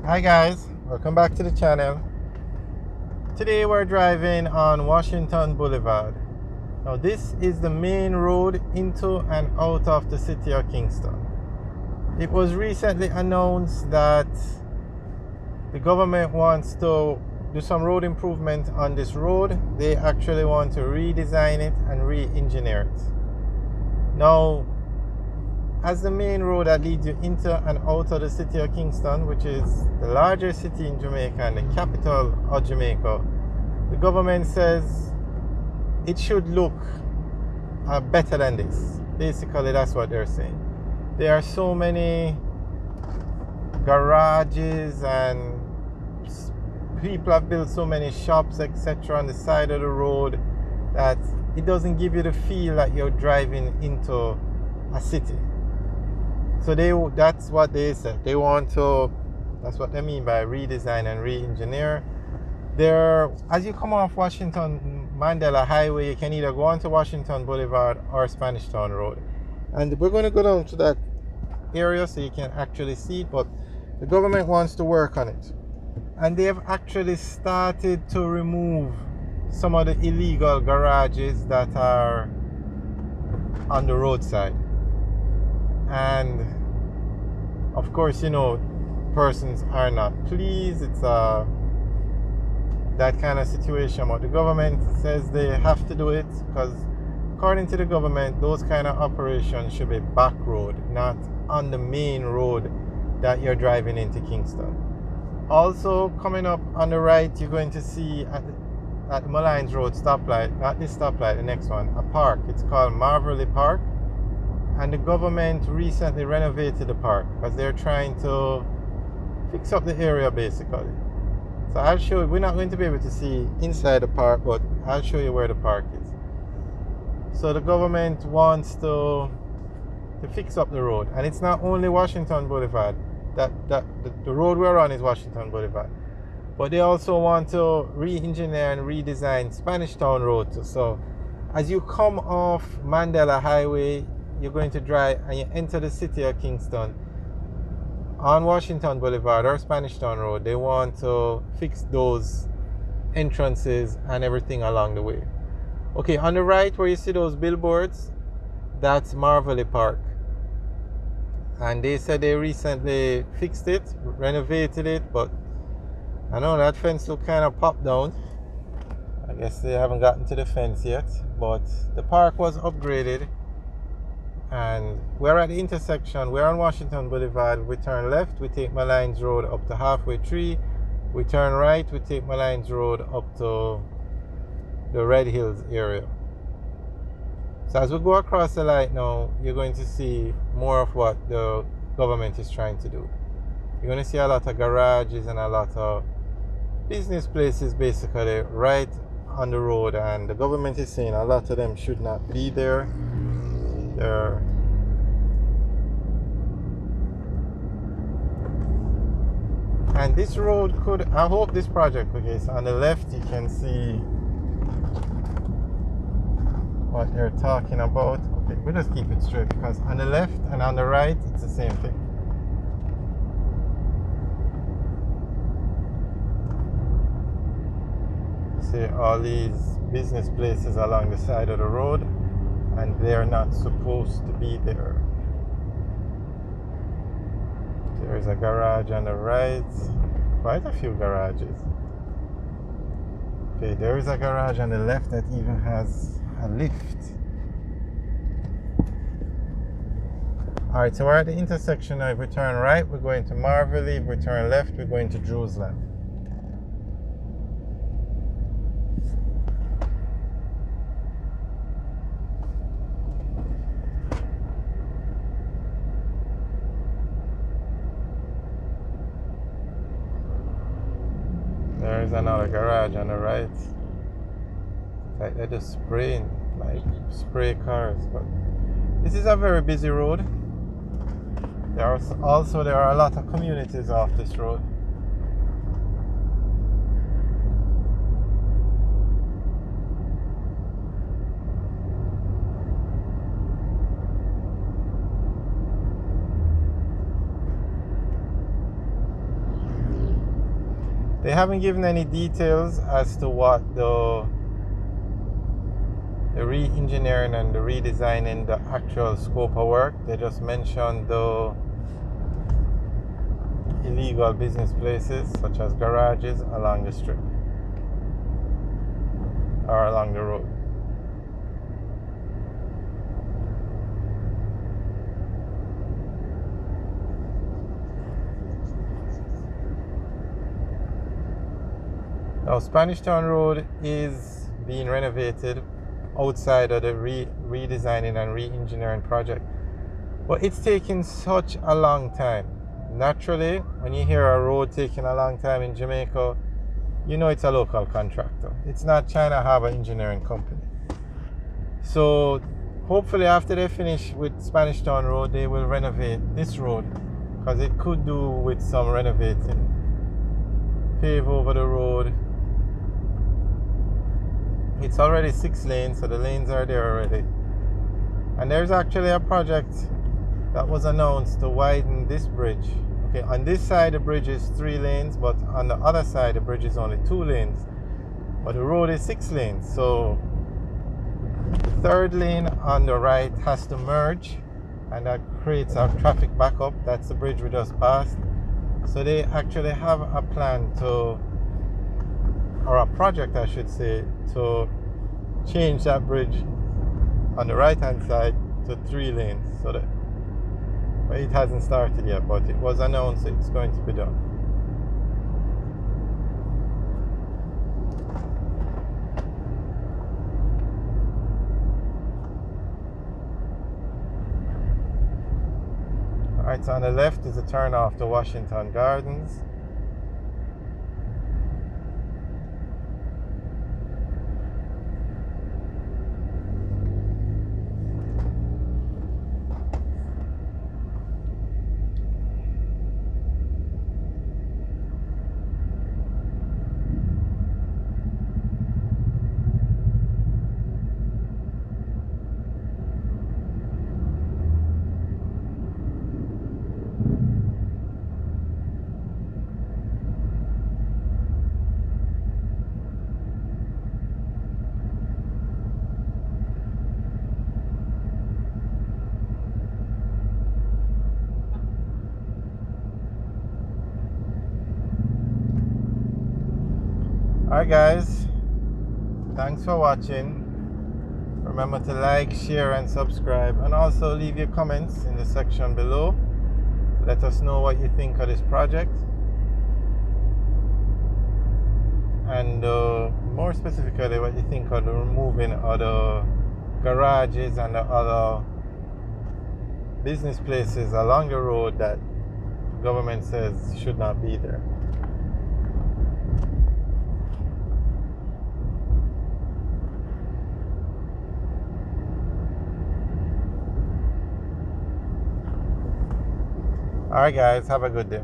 Hi guys, welcome back to the channel. Today we're driving on Washington Boulevard. Now this is the main road into and out of the city of Kingston. It was recently announced that the government wants to do some road improvement on this road. They actually want to redesign it and re-engineer it. Now, as the main road that leads you into and out of the city of Kingston, which is the largest city in Jamaica and the capital of Jamaica, the government says it should look better than this. Basically, that's what they're saying. There are so many garages and people have built so many shops, etc., on the side of the road that it doesn't give you the feel that you're driving into a city. So that's what they said. They want to, that's what they mean by redesign and re-engineer. There, as you come off Washington Mandela Highway, you can either go onto Washington Boulevard or Spanish Town Road. And we're going to go down to that area so you can actually see it, but the government wants to work on it. And they have actually started to remove some of the illegal garages that are on the roadside. And of course, you know, persons are not pleased. It's that kind of situation, but the government says they have to do it because according to the government, those kind of operations should be back road, not on the main road that you're driving into Kingston. Also, coming up on the right, you're going to see at the Malines Road stoplight, not this stoplight, the next one, a park. It's called Marvelly Park. And the government recently renovated the park because they're trying to fix up the area basically. So I'll show you, we're not going to be able to see inside the park, but I'll show you where the park is. So the government wants to fix up the road. And it's not only Washington Boulevard. The road we're on is Washington Boulevard. But they also want to re-engineer and redesign Spanish Town Road too. So as you come off Mandela Highway, you're going to drive and you enter the city of Kingston on Washington Boulevard or Spanish Town Road. They want to fix those entrances and everything along the way. Okay, on the right where you see those billboards, that's Marvelly Park. And they said they recently fixed it, renovated it, but I know that fence look kind of popped down. I guess they haven't gotten to the fence yet, but the park was upgraded. And we're at the intersection. We're on Washington Boulevard. We turn left, we take Malines Road up to Halfway Tree. We turn right, we take Malines Road up to the Red Hills area. So as we go across the light now, you're going to see more of what the government is trying to do. You're going to see a lot of garages and a lot of business places basically right on the road, and the government is saying a lot of them should not be there. And this road could, I hope this project, okay, so on the left you can see what they're talking about. Okay, we'll just keep it straight because on the left and on the right it's the same thing. See all these business places along the side of the road, and they're not supposed to be there. There's a garage on the right, quite a few garages. Okay, there is a garage on the left that even has a lift. Alright, so we're at the intersection now. If we turn right, we're going to Marvelly. If we turn left, we're going to Jerusalem. There's another garage on the right. It's like they're just spraying, like spray cars. But this is a very busy road. There are a lot of communities off this road. They haven't given any details as to what the re-engineering and the redesigning the actual scope of work. They just mentioned the illegal business places such as garages along the strip or along the road. Now, Spanish Town Road is being renovated outside of the redesigning and re-engineering project, but it's taking such a long time. Naturally, when you hear a road taking a long time in Jamaica, you know it's a local contractor. It's not China Harbour Engineering Company. So hopefully after they finish with Spanish Town Road, they will renovate this road, because it could do with some renovating. Pave over the road. It's already 6 lanes, so the lanes are there already. And there's actually a project that was announced to widen this bridge. Okay, on this side the bridge is 3 lanes, but on the other side the bridge is only 2 lanes. But the road is 6 lanes, so the 3rd lane on the right has to merge, and that creates a traffic backup. That's the bridge we just passed. So they actually have a plan to, or a project I should say, to change that bridge on the right hand side to 3 lanes. So that, but it hasn't started yet, but it was announced it's going to be done. Alright, so on the left is a turn off to Washington Gardens. Alright guys, thanks for watching. Remember to like, share and subscribe, and also leave your comments in the section below. Let us know what you think of this project, and more specifically what you think of the removing of the garages and the other business places along the road that the government says should not be there. Alright guys, have a good day.